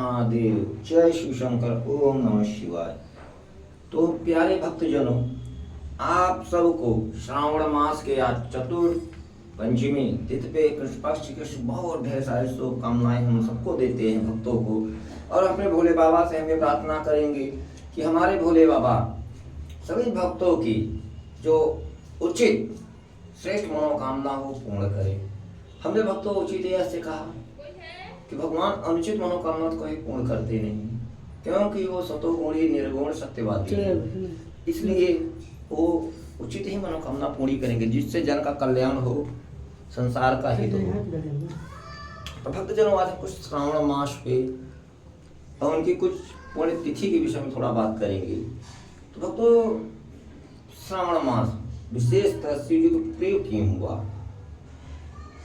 महादेव। जय शिव शंकर। ओम नमः शिवाय। तो प्यारे भक्तजनों, आप सबको श्रावण मास के आज चतुर्थ पंचमी तिथि पे कृष्ण पक्ष के शुभ और ढेर सारी शुभकामनाएं हम सबको देते हैं भक्तों को। और अपने भोले बाबा से हम ये प्रार्थना करेंगे कि हमारे भोले बाबा सभी भक्तों की जो उचित श्रेष्ठ मनोकामना हो पूर्ण करें। हमने भक्तों उचित ऐसे कहा कि भगवान अनुचित मनोकामना को ही पूर्ण करते नहीं, क्योंकि वो सतोगुणी निर्गुण सत्यवादी है। इसलिए वो उचित ही मनोकामना पूरी करेंगे जिससे जन का कल्याण हो, संसार का हित हो। तो भक्तजनों, आज कुछ श्रावण मास पे और उनकी कुछ पुण्य तिथि के विषय में थोड़ा बात करेंगे। तो भक्तों, श्रावण मास विशेष तरह से जो प्रयोग क्यों हुआ,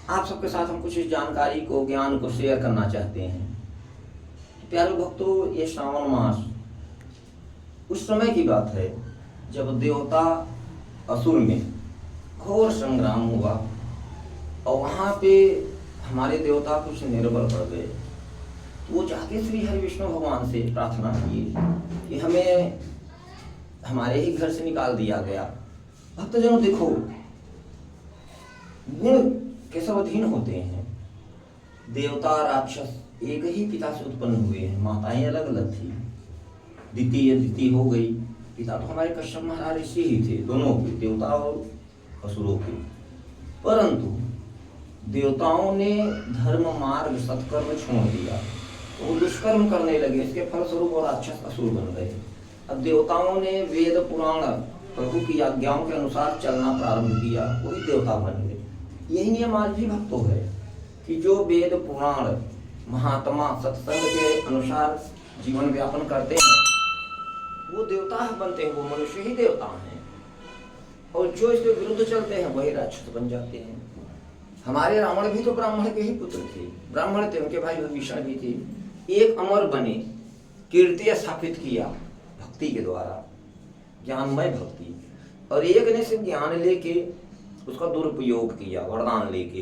आप सबके साथ हम कुछ इस जानकारी को, ज्ञान को शेयर करना चाहते हैं। प्यारे भक्तों, ये श्रावण मास उस समय की बात है जब देवता असुर में घोर संग्राम हुआ और वहां पे हमारे देवता कुछ निर्बल पड़ गए। तो वो जाके श्री हरि विष्णु भगवान से प्रार्थना किए कि हमें हमारे ही घर से निकाल दिया गया। भक्तजनों देखो, गुण के सब अधीन होते हैं। देवता राक्षस एक ही पिता से उत्पन्न हुए हैं, माताएं अलग अलग थी। द्वितीय हो गई। पिता तो हमारे कश्यप महाराज ऋषि ही थे, दोनों के, देवता और असुरों के। परंतु देवताओं ने धर्म मार्ग सत्कर्म छोड़ दिया, वो दुष्कर्म करने लगे। इसके फलस्वरूप और राक्षस असुर बन गए। अब देवताओं ने वेद पुराण प्रभु की आज्ञाओं के अनुसार चलना प्रारंभ किया, वही देवता बन गए। यही नियम आज भी भक्तों है कि जो वेद पुराण महात्मा सत्संग के अनुसार जीवन व्यापन करते हैं वो देवता बनते हैं, वो मनुष्य ही देवता हैं। और जो इसके विरुद्ध चलते हैं वही राक्षस बन जाते हैं। हमारे रावण भी तो ब्राह्मण के ही पुत्र थे, ब्राह्मण थे, उनके भाई विभीषण भी थे। एक अमर बने, कीर्ति स्थापित किया भक्ति के द्वारा, ज्ञानमय भक्ति। और एक ने सिर्फ ज्ञान लेके उसका दुरुपयोग किया, वरदान लेके,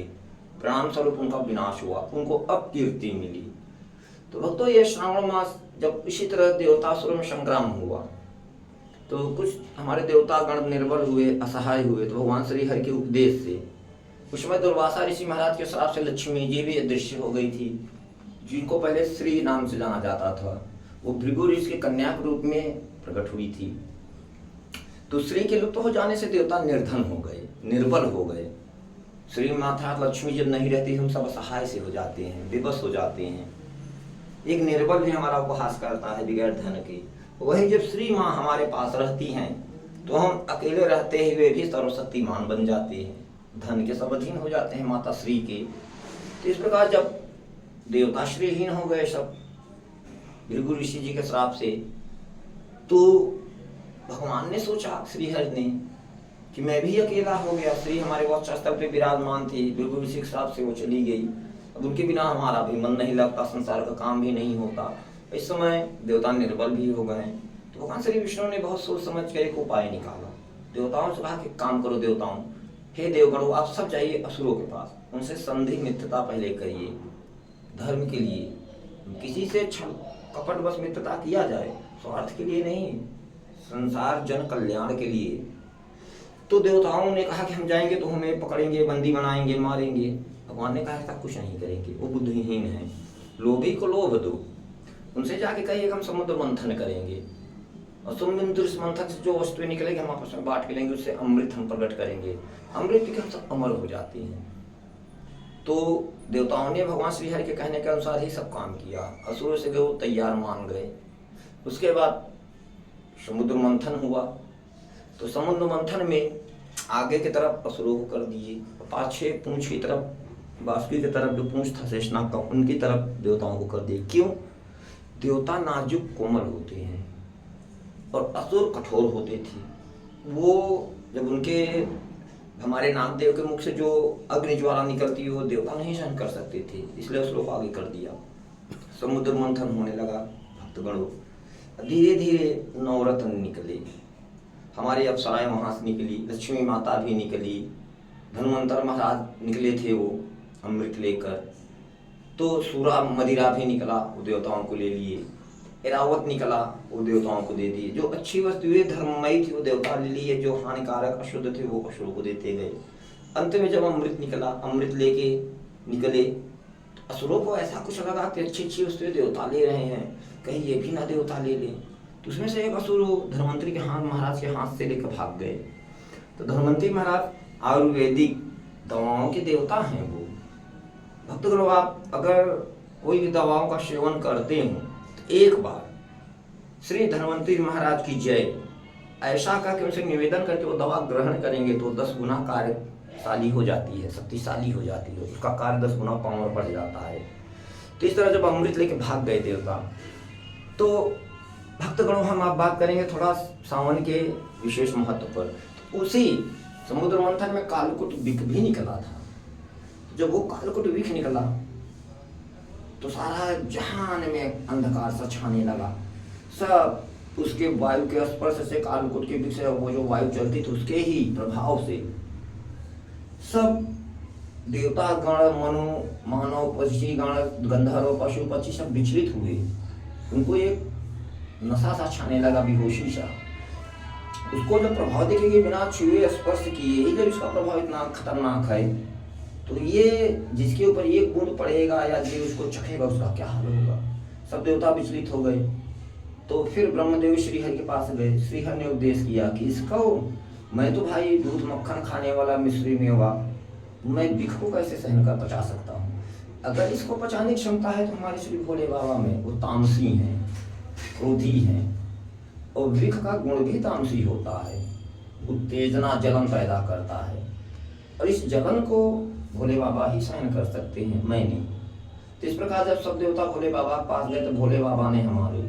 परिणाम स्वरूप उनका विनाश हुआ, उनको अपकीर्ति मिली। तो भक्तों, ये श्रावण मास जब इसी तरह देवतासुर में संग्राम हुआ तो कुछ हमारे देवता गण निर्बल हुए, असहाय हुए। तो भगवान श्री हरि के उपदेश से उस समय दुर्वासा ऋषि महाराज के श्राप से लक्ष्मी जी भी अदृश्य हो गई थी, जिनको पहले श्री नाम से जाना जाता था। वो भृगु ऋषि के कन्या के रूप में प्रकट हुई थी। तो श्री के लुप्त हो जाने से देवता निर्धन हो गए, निर्बल हो गए। श्री माता लक्ष्मी जब नहीं रहती, हम सब असहाय से हो जाते हैं, विवश हो जाते हैं। एक निर्बल भी हमारा उपहास करता है बगैर धन के। वही जब श्री माँ हमारे पास रहती हैं तो हम अकेले रहते हुए भी सर्वशक्तिमान बन जाते हैं, धन के सब अधीन हो जाते हैं माता श्री के। तो इस प्रकार जब देवता श्रीहीन हो गए सब भृगु ऋषि जी के श्राप से, तो भगवान ने सोचा, श्री हरि ने, कि मैं भी अकेला हो गया। श्री हमारे वक्षस्थल पे विराजमान थी, भृगु ऋषि के श्राप से वो चली गई। अब उनके बिना हमारा भी मन नहीं लगता, संसार का काम भी नहीं होता। इस समय देवता निर्बल भी हो गए। तो भगवान श्री विष्णु ने बहुत सोच समझ कर एक उपाय निकाला। देवताओं से कहा कि काम करो देवताओं, हे देवगणों, आप सब जाइए असुरों के पास, उनसे संधि मित्रता पहले करिए धर्म के लिए। किसी से छल कपट बस मित्रता किया जाए, स्वार्थ के लिए नहीं, संसार जन कल्याण के लिए। तो देवताओं ने कहा कि हम जाएंगे तो हमें पकड़ेंगे, बंदी बनाएंगे, मारेंगे। भगवान ने कहा ऐसा कुछ नहीं करेंगे, वो बुद्धिहीन है। लोभी को लोभ दो, उनसे जाके कहिए हम समुद्र मंथन करेंगे और समुद्र मंथन से जो वस्तुएं निकलेगी हम आपस में बांट के लेंगे, उससे अमृत हम प्रकट करेंगे। अमृत के हम सब अमर हो जाते हैं। तो देवताओं ने भगवान श्री हरि के कहने के अनुसार ही सब काम किया। असुर से वो तैयार मान गए। उसके बाद समुद्र मंथन हुआ। तो समुद्र मंथन में आगे की तरफ असुरों को कर दिए, पाछे पूंछ की तरफ, बासुकी की तरफ जो पूंछ था शेषनाग का, उनकी तरफ देवताओं को कर दिए। क्यों? देवता नाजुक कोमल होते हैं और असुर कठोर होते थे। वो जब उनके हमारे नागदेव के मुख से जो अग्नि ज्वाला निकलती है वो देवता नहीं सहन कर सकते थे, इसलिए उसको आगे कर दिया। समुद्र मंथन होने लगा। भक्तगणों, धीरे धीरे नवरत्न निकले, हमारे अप्सराएं वहां से निकली, लक्ष्मी माता भी निकली, धन्वंतर महाराज निकले थे वो अमृत लेकर। तो सूरा मदिरा भी निकला, वो देवताओं को ले लिए। एरावत निकला, वो देवताओं को दे दिए। जो अच्छी वस्तुएं धर्ममयी थी वो देवता ले लिए, जो हानिकारक अशुद्ध थे वो असुरों को देते गए। अंत में जब अमृत निकला, अमृत लेके निकले, असुरों को ऐसा कुछ लगा कि अच्छी अच्छी वस्तुएं देवता ले रहे हैं, कहीं ये भी ना देवता ले लें। तो उसमें से एक असुर धन्वंतरी के हाथ, महाराज के हाथ से लेकर भाग गए। तो धन्वंतरी महाराज आयुर्वेदिक दवाओं के देवता हैं। वो भक्तगणों, आप अगर कोई भी दवाओं का सेवन करते हो तो एक बार श्री धन्वंतरी महाराज की जय ऐसा करके उनसे निवेदन करके वो दवा ग्रहण करेंगे तो 10 गुना कार्यशाली हो जाती है, शक्तिशाली हो जाती है, उसका कार्य 10 गुना पावर बढ़ जाता है। तो इस तरह जब अमृत लेके भाग गए देवता, तो भक्तगणों हम आप बात करेंगे थोड़ा सावन के विशेष महत्व पर। तो उसी समुद्र मंथन में कालकूट विख भी निकला था। जब वो कालकूट विख निकला तो सारा जहान में अंधकार सा छाने लगा। सब उसके वायु के स्पर्श से, कालकूट के विख से, वो जो वायु चलती थी उसके ही प्रभाव से सब देवता गण, मनु, मानव, पक्षी गण, गंधर्व, पशु पक्षी सब विचलित हुए। उनको एक नशा सा छाने लगा, बेहोशी सा। उसको जब प्रभाव देखेंगे बिना छुए स्पर्श किए ही जब इसका प्रभाव इतना खतरनाक है, तो ये जिसके ऊपर एक बूंद पड़ेगा या जो उसको चखेगा उसका क्या हाल होगा। सब देवता विचलित हो गए। तो फिर ब्रह्मदेव श्रीहरि के पास गए। श्रीहरि ने उपदेश किया कि इसको, मैं तो भाई दूध मक्खन खाने वाला मिश्री में हुआ, मैं विख को कैसे सहन कर पचा सकता हूँ। अगर इसको पचाने की क्षमता है तो हमारे श्री भोले बाबा में वो तामसी हैं, क्रोधी हैं, और विख का गुण भी तामसी होता है, उत्तेजना जलन पैदा करता है, और इस जलन को भोले बाबा ही सहन कर सकते हैं, मैं नहीं। तो इस प्रकार जब सब देवता भोले बाबा के पास गए तो भोले बाबा ने हमारे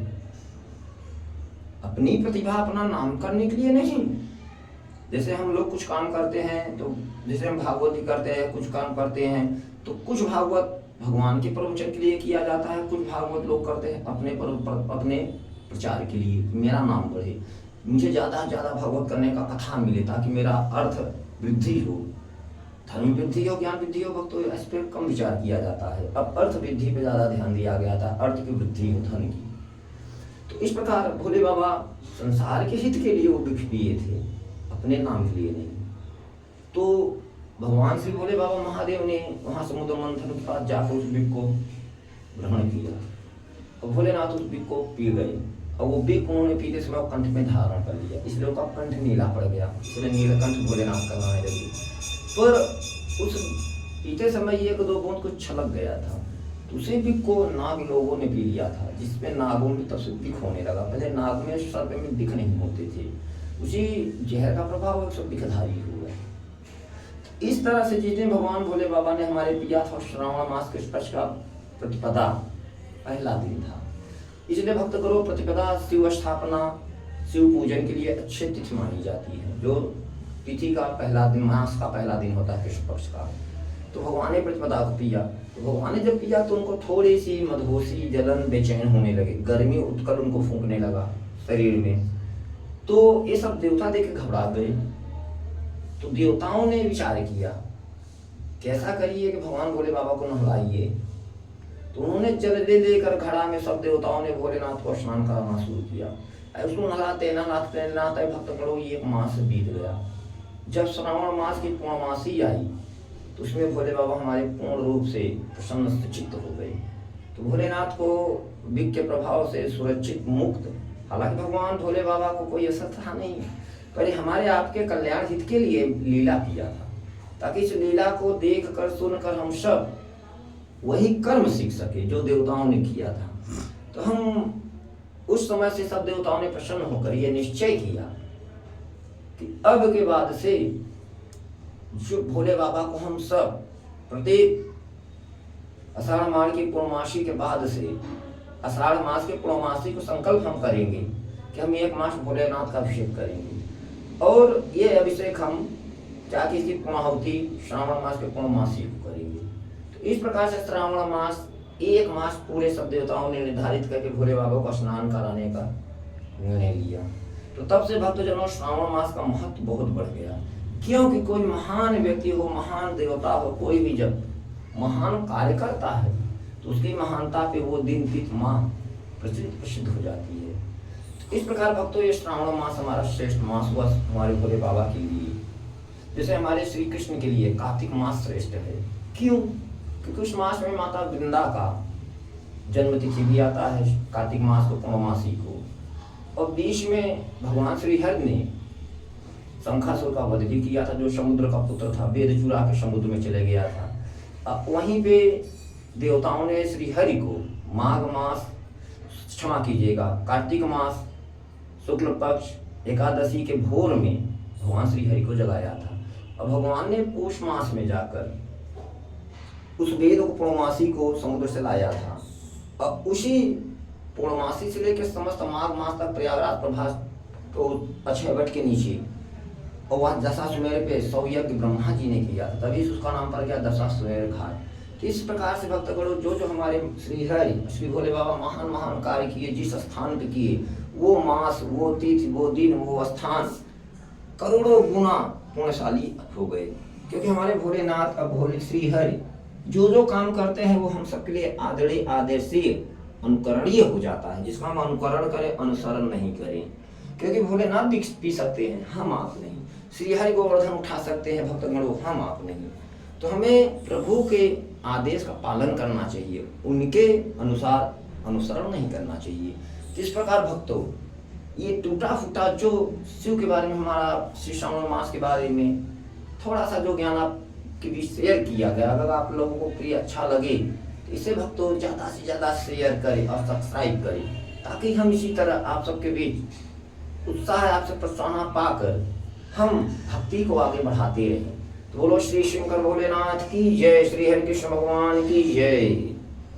अपनी प्रतिभा अपना नाम करने के लिए नहीं, जैसे हम लोग कुछ काम करते हैं तो जैसे हम भागवती करते हैं, कुछ काम करते हैं तो कुछ भागवत भगवान के प्रवचन के लिए किया जाता है, कुछ भागवत लोग करते हैं अपने प्रचार के लिए, मेरा नाम बढ़े, मुझे ज़्यादा से ज़्यादा भागवत करने का कथा मिले ताकि मेरा अर्थ वृद्धि हो, धर्म वृद्धि हो, ज्ञान वृद्धि हो। भक्तों इस पर कम विचार किया जाता है, अब अर्थ वृद्धि पे ज़्यादा ध्यान दिया गया था, अर्थ की वृद्धि हो, धन की। तो इस प्रकार भोले बाबा संसार के हित के लिए वो विख दिए थे, अपने नाम के लिए नहीं। तो भगवान श्री भोले बाबा महादेव ने वहाँ समुद्र मंथन के पास जाकर उस विख को ग्रहण किया और भोलेनाथ उस विख को पी गए, और वो विख उन्होंने पीते समय कंठ में धारण कर लिया, इसलिए उसका कंठ नीला पड़ गया, इसलिए नीलकंठ भोलेनाथ करवाने लगी। पर उस पीते समय 1-2 बूंद कुछ छलक गया था, तो उसी विख को नाग लोगों ने पी लिया था, जिसमें नागों में तब से विख होने लगा। पहले नाग में, सर्प में विख नहीं होते थे, उसी जहर का प्रभाव एक सब विखधारी हुआ। इस तरह से जितने भगवान भोले बाबा ने हमारे पिया था, श्रावण मास के स्पर्श का प्रतिपदा पहला दिन था, इसलिए भक्त करो प्रतिपदा शिव स्थापना, शिव पूजन के लिए अच्छी तिथि मानी जाती है। जो तिथि का पहला दिन, मास का पहला दिन होता है कृष्ण पक्ष का, तो भगवान ने प्रतिपदा को पिया। तो भगवान ने जब पिया तो उनको थोड़ी सी मदहोशी, जलन, बेचैन होने लगे, गर्मी उठकर उनको फूंकने लगा शरीर में। तो ये सब देवता देख के घबरा गए। तो देवताओं ने विचार किया कैसा करिए कि भगवान भोले बाबा को नहलाइए। तो उन्होंने जल लेकर घड़ा में सब देवताओं ने भोलेनाथ को स्नान कराना शुरू किया। उसको नहलाते नहलाते नहलाते भक्त करो 1 मास बीत गया। जब श्रावण मास की पूर्णमासी आई तो उसमें भोले बाबा हमारे पूर्ण रूप से प्रसन्न चित्त हो गए। तो भोलेनाथ को विख के प्रभाव से सुरक्षित मुक्त, हालांकि भगवान भोले बाबा को कोई असर था नहीं, पर हमारे आपके कल्याण हित के लिए लीला किया था, ताकि इस लीला को देख कर सुनकर हम सब वही कर्म सीख सके जो देवताओं ने किया था। तो हम उस समय से सब देवताओं ने प्रसन्न होकर यह निश्चय किया कि अब के बाद से जो भोले बाबा को हम सब प्रत्येक आषाढ़ मास की पूर्णमासी के बाद से, आषाढ़ मास के पूर्णमासी को संकल्प हम करेंगे कि हम 1 मास भोलेनाथ का अभिषेक करेंगे, और ये अभिषेक हम जाके इसकी पूर्णाहुति श्रावण मास के पूर्णमासी को करेंगे। तो इस प्रकार से श्रावण मास 1 मास पूरे सब देवताओं ने निर्धारित करके भोले बाबा को स्नान कराने का निर्णय लिया। तो तब से भक्तजनों श्रावण मास का महत्व बहुत बढ़ गया, क्योंकि कोई महान व्यक्ति हो, महान देवता हो, कोई भी जब महान कार्य करता है तो उसकी महानता पे वो दिन तिथि माह प्रसिद्ध हो जाती है। इस प्रकार भक्तों ये श्रावण मास हमारा श्रेष्ठ मास हुआ हमारे भोले बाबा के लिए, जैसे हमारे श्री कृष्ण के लिए कार्तिक मास श्रेष्ठ है। क्यों? क्योंकि उस मास में माता वृंदा का जन्म तिथि भी आता है कार्तिक मास को, पूर्णमासी को, और बीच में भगवान श्री हरि ने शंखासुर का वध भी किया था, जो समुद्र का पुत्र था, वेद चुरा के समुद्र में चले गया था। अब वहीं पे देवताओं ने श्री हरि को माघ मास, क्षमा कीजिएगा, कार्तिक मास शुक्ल पक्ष एकादशी के भोर में भगवान श्री हरि को जगाया था। और भगवान ने पूष मास में जाकर उस वेद को पूर्णमासी को समुद्र से लाया था। अब उसी पूर्णमासी से लेकर समस्त माघ मास तक प्रयागराज प्रभास तो अक्षय वट के नीचे, और वह दशाश्वमेध पे 100 यज्ञ ब्रह्मा जी ने किया था, तभी उसका नाम पड़ गया दशाश्वमेध घाट। तो इस प्रकार से भक्तगणों जो हमारे श्री हरि श्री भोले बाबा महान महान कार्य किए, जिस स्थान पे किए, वो मास, वो तिथि, वो दिन, वो स्थान करोड़ों गुना पुण्यशाली हो गए। क्योंकि हमारे भोलेनाथ अब भोले श्री हरि जो काम करते हैं वो हम सबके लिए आदरणीय, आदर्शीय, अनुकरणीय हो जाता है, जिसका हम अनुकरण करें, अनुसरण नहीं करें। क्योंकि भोलेनाथ भी पी सकते हैं, हम आप नहीं। श्री हरि गोवर्धन उठा सकते हैं भक्तगणों, हम आप नहीं। तो हमें प्रभु के आदेश का पालन करना चाहिए, उनके अनुसार अनुसरण नहीं करना चाहिए। तो इस प्रकार भक्तों ये टूटा फूटा जो शिव के बारे में, हमारा श्री श्रावण मास के बारे में थोड़ा सा जो ज्ञान आपके बीच शेयर किया गया, अगर आप लोगों को प्रिय अच्छा लगे तो इसे भक्तों ज़्यादा से ज़्यादा शेयर करें और सब्सक्राइब करें, ताकि हम इसी तरह आप सबके बीच उत्साह, आपसे प्रोत्साहन पाकर हम भक्ति को आगे बढ़ाते रहें। तो बोलो श्री शंकर भोलेनाथ की जय, श्री हरि कृष्ण भगवान की जय।